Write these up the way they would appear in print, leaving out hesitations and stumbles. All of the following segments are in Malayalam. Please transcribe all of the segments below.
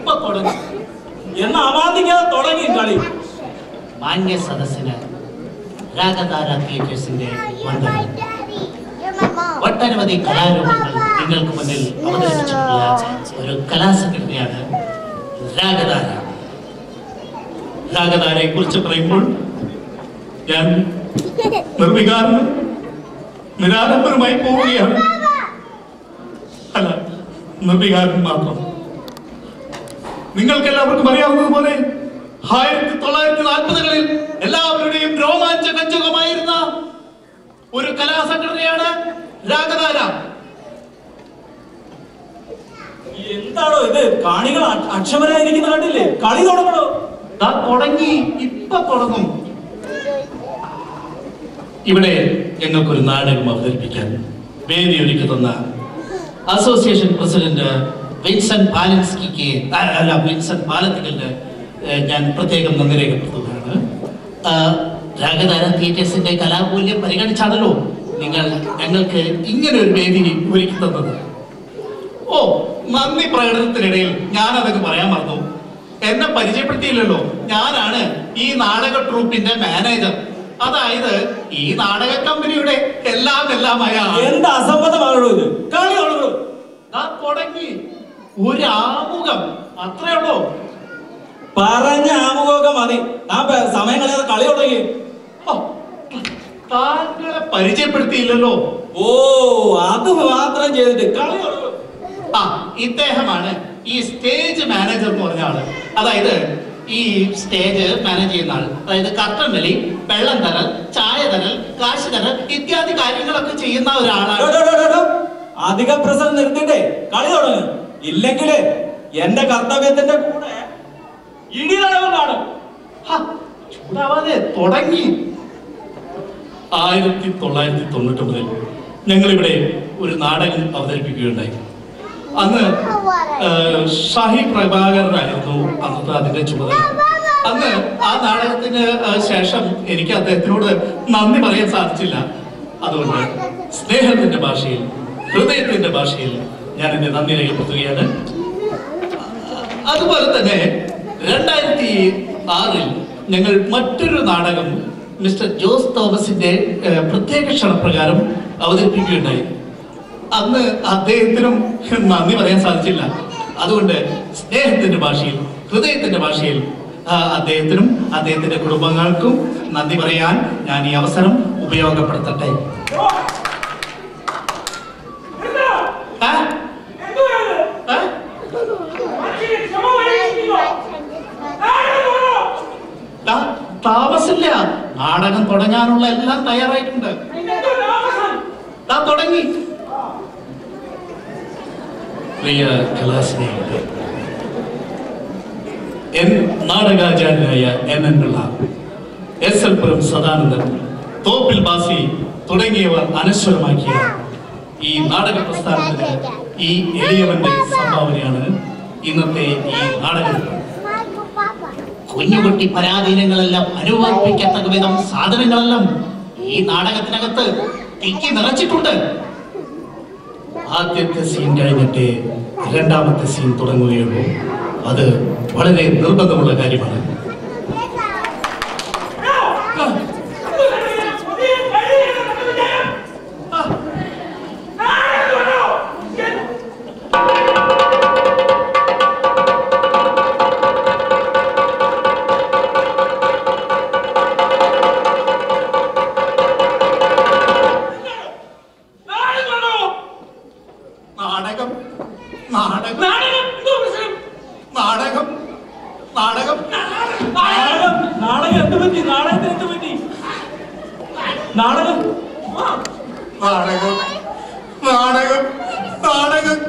ഇപ്പൊ തുടങ്ങി എന്ന അമാന്തിക്കാതെ തുടങ്ങി കളി. മാന്യ സദസ്സിന് രാഗതാര തിയേറ്റേഴ്സിന്റെ വന്ദനം. ഒട്ടനവധി കലാരൂപങ്ങൾ നിങ്ങൾക്ക് മുന്നിൽ അവതരിപ്പിച്ചിട്ടുള്ള ഒരു കലാസംഘടനയാണ് രാഗതാര. രാഗതാരയെ കുറിച്ച് പറയുമ്പോൾ ഞാൻ നിർവികാരനും നിരാലംബരമായി പോവുകയാണ്. അല്ല, നിർവികാരൻ മാത്രം. നിങ്ങൾക്കെല്ലാവർക്കും അറിയാവുന്നതുപോലെ 1940-കളിൽ എല്ലാവരുടെയും രോമാഞ്ചകഞ്ചകമായിരുന്ന ഒരു കലാസംഘടനയാണ് രാഗതാര. എന്താണോ ഇത്? കാണികൾ അക്ഷമരായിരിക്കുന്ന കണ്ടില്ലേ? കളി തുടങ്ങണോ? തുടങ്ങി, ഇപ്പൊ തുടങ്ങും. ഇവിടെ ഞങ്ങൾക്കൊരു നാടകം അവതരിപ്പിക്കാൻ വേദി ഒരുക്കി തന്ന അസോസിയേഷൻ പ്രസിഡന്റ് വിൻസെന്റ് പാലത്തിക്കലിന് ഞാൻ പ്രത്യേകം നന്ദി രേഖപ്പെടുത്തുകയാണ്. രാഗതാര തിയേറ്റേഴ്സിന്റെ കലാമൂല്യം പരിഗണിച്ചാണല്ലോ നിങ്ങൾ ഞങ്ങൾക്ക് ഇങ്ങനെ ഒരു വേദി ഒരുക്കി തന്നത്. ഓ, നന്ദി പ്രകടനത്തിനിടയിൽ ഞാൻ അതൊക്കെ പറയാൻ മറന്നു. എന്നെ പരിചയപ്പെടുത്തിയില്ലല്ലോ. ഞാനാണ് ഈ നാടക ട്രൂപ്പിന്റെ മാനേജർ. അതായത് ഈ നാടക കമ്പനിയുടെ എല്ലാമായ എന്താ അസംബന്ധമാണോ ഇത്? കളി തുടങ്ങണോ? തുടങ്ങി. ഒരു ആമുഖം അത്രയുള്ളൂ. പറഞ്ഞ ആമുഖമൊക്കെ മതി. സമയം കളയാതെ കളി തുടങ്ങി. താങ്കളെ പരിചയപ്പെടുത്തിയില്ലല്ലോ. ഓ, അത് മാത്രം ചെയ്തിട്ട് കളി തുടങ്ങും. ഇദ്ദേഹമാണ് ഈ സ്റ്റേജ് മാനേജർ എന്ന് പറഞ്ഞ ആള്. അതായത് ഈ സ്റ്റേജ് മാനേജ് ചെയ്യുന്ന ആൾ. അതായത് കർട്ടൻ വലി, വെള്ളം തരൽ, ചായ തരൽ, കാശ് തരൽ ഇത്യാദി കാര്യങ്ങളൊക്കെ ചെയ്യുന്ന ഒരാളാണ്. അധിക പ്രസംഗം നിർത്തിട്ടേ കളി തുടങ്ങും. ഇല്ലെങ്കില് എന്റെ കർത്തവ്യത്തിന്റെ കൂടെ ഇടിനാടകം കാണും. ചൂടാവാതെ തുടങ്ങി. 1999 ഞങ്ങളിവിടെ ഒരു നാടകം അവതരിപ്പിക്കുകയുണ്ടായി. അന്ന് ഷാഹി പ്രഭാകരനായിരുന്നു അന്നത്തെ അതിന്റെ ചുമതല. അന്ന് ആ നാടകത്തിന് ശേഷം എനിക്ക് അദ്ദേഹത്തിനോട് നന്ദി പറയാൻ സാധിച്ചില്ല. അതുകൊണ്ട് സ്നേഹത്തിന്റെ ഭാഷയിൽ, ഹൃദയത്തിന്റെ ഭാഷയിൽ ഞാൻ എന്റെ നന്ദി രേഖപ്പെടുത്തുകയാണ്. അതുപോലെ തന്നെ 2006 ഞങ്ങൾ മറ്റൊരു നാടകം മിസ്റ്റർ ജോസ് തോമസിന്റെ പ്രത്യേക ക്ഷണപ്രകാരം അവതരിപ്പിക്കുകയുണ്ടായി. അന്ന് അദ്ദേഹത്തിനും നന്ദി പറയാൻ സാധിച്ചില്ല. അതുകൊണ്ട് സ്നേഹത്തിന്റെ ഭാഷയിൽ, ഹൃദയത്തിന്റെ ഭാഷയിൽ അദ്ദേഹത്തിനും അദ്ദേഹത്തിന്റെ കുടുംബങ്ങൾക്കും നന്ദി പറയാൻ ഞാൻ ഈ അവസരം ഉപയോഗപ്പെടുത്തട്ടെ. താമസില്ല, നാടകം തുടങ്ങാനുള്ള എല്ലാം തയ്യാറായിട്ടുണ്ട്. തുടങ്ങി. പ്രിയ കലാസ്നേഹികളെ, നാടകാചാര്യനായ NN പിള്ള, SL പുരം സദാനന്ദൻ, തോപ്പിൽ ബാസി തുടങ്ങിയവർ അനശ്വരമാക്കിയ ഈ നാടക പ്രസ്ഥാനത്തിന് ഈ എളിയവന്റെ സംഭാവനയാണ് ഇന്നത്തെ ഈ നാടകം. കുഞ്ഞുകുട്ടി പരാധീനങ്ങളെല്ലാം അനുവർത്തിക്കത്തക്ക വിധം സാധനങ്ങളെല്ലാം ഈ നാടകത്തിനകത്ത് തിക്കി നിറച്ചിട്ടുണ്ട്. ആദ്യത്തെ സീൻ കഴിഞ്ഞിട്ട് രണ്ടാമത്തെ സീൻ തുടങ്ങുകയുള്ളൂ. അത് വളരെ നിർബന്ധമുള്ള കാര്യമാണ്.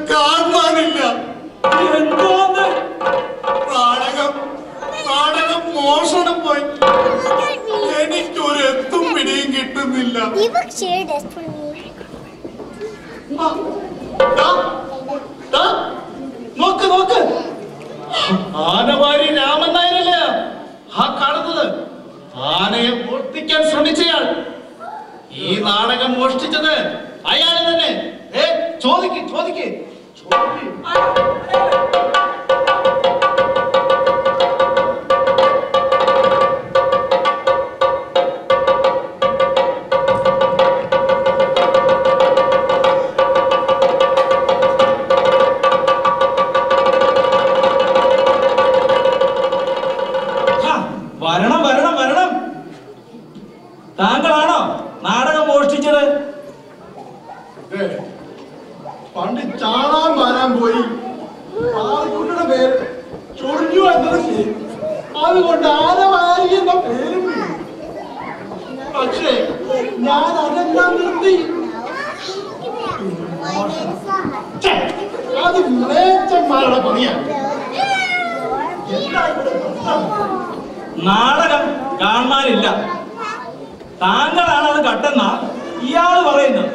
കാണാനില്ല. നാടകം മോഷണം പോയി. എനിക്കൊരു എത്തും പിടിയും കിട്ടുന്നില്ല. നോക്ക് നോക്ക്, ആനവാരി രാമൻ നായരല്ലേ ആ കാണുന്നത്? ആനയെ മോഷ്ടിക്കാൻ ശ്രമിച്ചയാൾ. ഈ നാടകം മോഷ്ടിച്ചത് അയാൾ തന്നെ. ചോദിക്ക് ചോദിക്ക് ചോദിക്ക്. പേര് ചൊറിഞ്ഞു എന്നത് ശരി, അതുകൊണ്ട് ആനവാരി എന്ന പേരും വീണു. പക്ഷേ ഞാൻ അതെല്ലാം നിർത്തി. അത് മ്ലേച്ഛന്മാരുടെ പണിയാണ്. നാടകം കാണാനില്ല, താങ്കളാണ് അത് കട്ടെന്ന ഇയാള് പറയുന്നത്.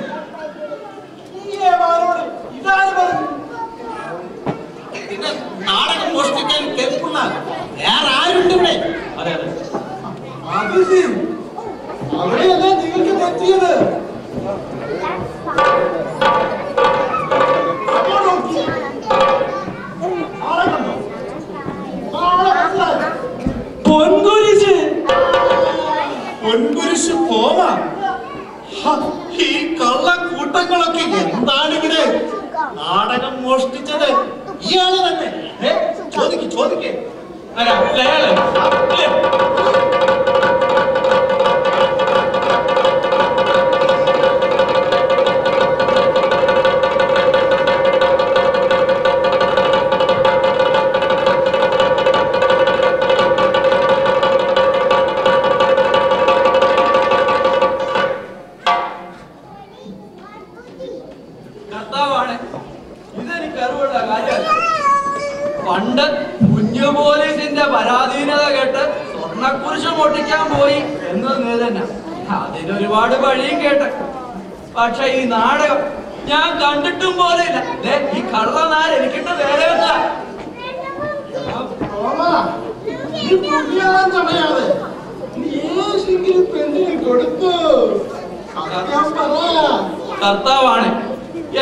ഇതാണ് പറഞ്ഞു. പിന്നെ നാടകം മോഷ്ടിക്കാൻ കേൾക്കുന്ന വേറെ ആരുണ്ട് ഇവിടെ? അതെ അതെ, അത് ശരി, അവിടെയല്ലേ നിങ്ങൾക്ക് തെറ്റിയത്. പൊൻകുരിശ് പൊൻകുരിശ് പോവാ. ഈ കള്ളക്കൂട്ടങ്ങളൊക്കെ എന്താണിവിടെ? നാടകം മോഷ്ടിച്ചത് ഇയാള് തന്നെ. ചോദിക്കേ പണ്ട് കുഞ്ഞു പോലീസിന്റെ പരാധീനത കേട്ട് സ്വർണ്ണക്കുരിശ് പൊട്ടിക്കാൻ പോയി എന്നത് നീ തന്നെ. അതിനൊരുപാട് വഴിയും കേട്ട്. പക്ഷെ ഈ നാടകം ഞാൻ കണ്ടിട്ടും പോലെയില്ല. ഈ കള്ളനാർ എനിക്കിട്ട് വേറെ വെച്ച കർത്താവാണ്,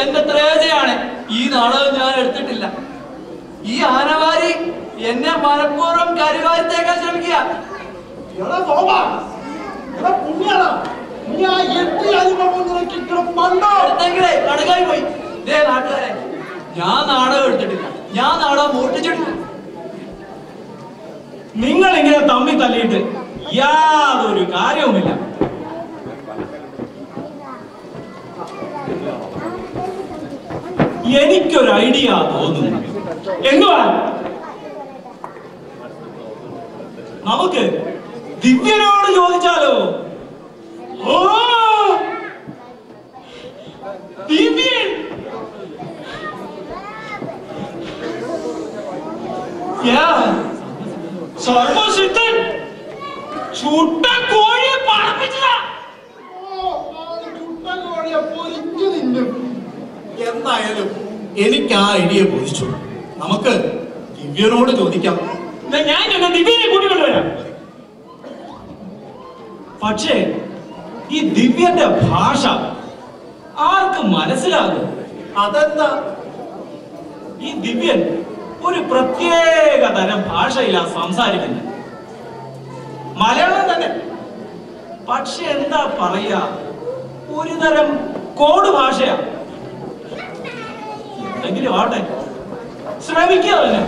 എന്റെ ത്രേജയാണ്. ഈ നാടകം ഞാൻ എടുത്തിട്ടില്ല. ഈ ആനവാരി എന്നെ മനഃപൂർവ്വം കരിവാരിത്തേക്കാൻ ശ്രമിക്കുക. കടകായി പോയി. നാട്ടുകാരെ, ഞാൻ നാടകം എടുത്തിട്ടില്ല, ഞാൻ നാടകം മോഷ്ടിച്ചിട്ടില്ല. നിങ്ങൾ ഇങ്ങനെ തമ്മി തല്ലിയിട്ട് യാതൊരു കാര്യവുമില്ല. എനിക്കൊരു ഐഡിയ തോന്നുന്നു. എന്തുവാ? നമുക്ക് ദിവ്യനോട് ചോദിച്ചാലോ? ഓ ദിവ്യൻ, സർവസിദ്ധൻ ചുട്ട കോഴിയെ പറപ്പിച്ചതാ. എന്തായാലും എനിക്ക് ആ ഐഡിയ ബോധിച്ചു. നമുക്ക് ദിവ്യനോട് ചോദിക്കാം. ഞാൻ ദിവ്യനെ കൂട്ടിക്കൊണ്ടുവരാം. പക്ഷേ ഈ ദിവ്യന്റെ ഭാഷ ആർക്കും മനസ്സിലാകും? അതെന്താ? ഈ ദിവ്യൻ ഒരു പ്രത്യേക തരം ഭാഷയിലാണ് സംസാരിക്കുന്നത്. മലയാളം തന്നെ, പക്ഷെ എന്താ പറയാ, ഒരു തരം കോഡ് ഭാഷയാ. എന്തെങ്കിലും ആട്ടെ, ശ്രമിക്കുക തന്നെ.